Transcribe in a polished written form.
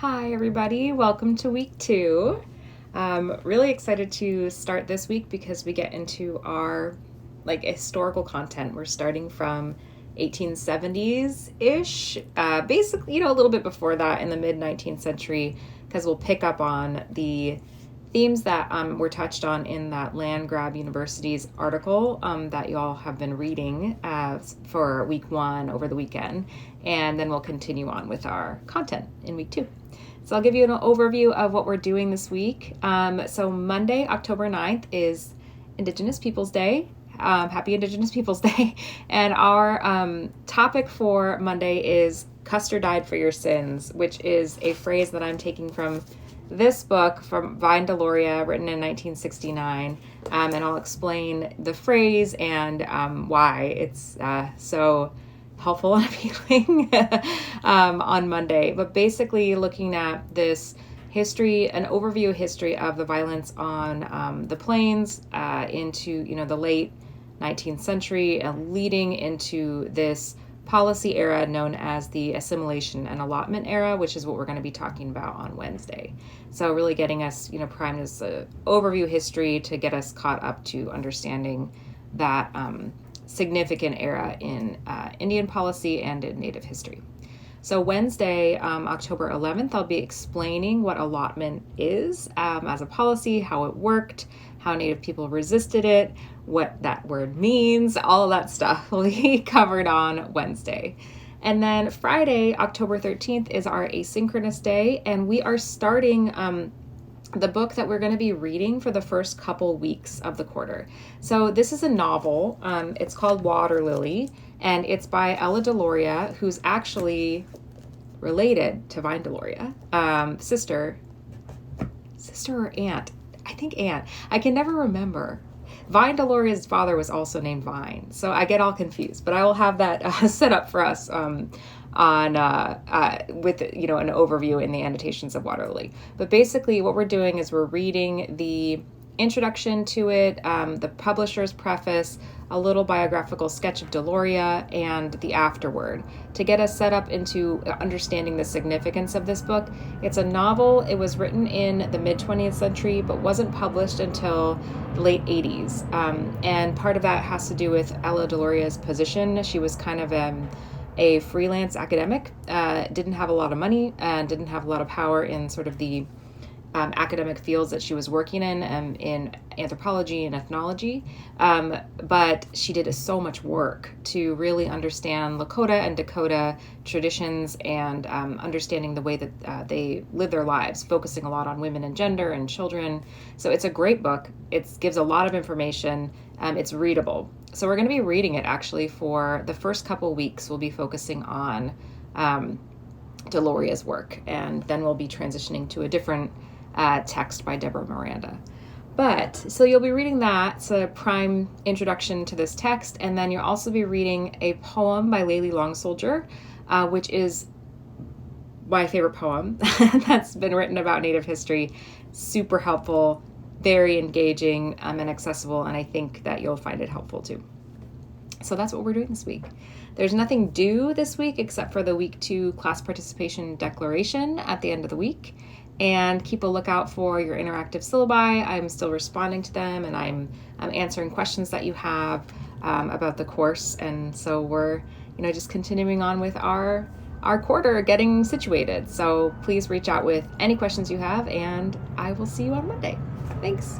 Hi everybody, welcome to week 2. Really excited to start this week because we get into our historical content. We're starting from 1870s-ish, basically, a little bit before that in the mid-19th century, because we'll pick up on the themes that were touched on in that Land Grab University's article that you all have been reading for week 1 over the weekend, and then we'll continue on with our content in week 2. So I'll give you an overview of what we're doing this week. So Monday, October 9th is Indigenous Peoples Day. Happy Indigenous Peoples Day. And our topic for Monday is Custer died for your sins, which is a phrase that I'm taking from this book from Vine Deloria, written in 1969. And I'll explain the phrase and why it's so helpful and appealing on Monday. But basically looking at this history, an overview history of the violence on the plains into the late 19th century and leading into this policy era known as the assimilation and allotment era, which is what we're going to be talking about on Wednesday. So really getting us primed as an overview history to get us caught up to understanding that significant era in Indian policy and in Native history. So Wednesday, October 11th, I'll be explaining what allotment is as a policy, how it worked, how Native people resisted it, what that word means, all of that stuff will be covered on Wednesday. And then Friday, October 13th, is our asynchronous day, and we are starting the book that we're going to be reading for the first couple weeks of the quarter. So this is a novel. It's called Water Lily, and it's by Ella Deloria, who's actually related to Vine Deloria, sister or aunt. I think aunt. I can never remember. Vine Deloria's father was also named Vine, so I get all confused. But I will have that set up for us with an overview in the annotations of Water Lily. But basically, what we're doing is we're reading the introduction to it, the publisher's preface, a little biographical sketch of Deloria, and the afterword to get us set up into understanding the significance of this book. It's a novel. It was written in the mid-20th century, but wasn't published until the late 80s. And part of that has to do with Ella Deloria's position. She was kind of a freelance academic, didn't have a lot of money, and didn't have a lot of power in sort of the academic fields that she was working in anthropology and ethnology, but she did so much work to really understand Lakota and Dakota traditions and understanding the way that they live their lives, focusing a lot on women and gender and children. So it's a great book. It gives a lot of information. It's readable. So we're going to be reading it actually for the first couple weeks. We'll be focusing on Deloria's work, and then we'll be transitioning to a different text by Deborah Miranda. So you'll be reading that. It's a prime introduction to this text, and then you'll also be reading a poem by Layli Long Soldier, which is my favorite poem that's been written about Native history. Super helpful, very engaging and accessible, and I think that you'll find it helpful too. So that's what we're doing this week. There's nothing due this week except for the week 2 class participation declaration at the end of the week. And keep a lookout for your interactive syllabi. I'm still responding to them, and I'm answering questions that you have about the course. And so we're, just continuing on with our quarter, getting situated. So please reach out with any questions you have, and I will see you on Monday. Thanks.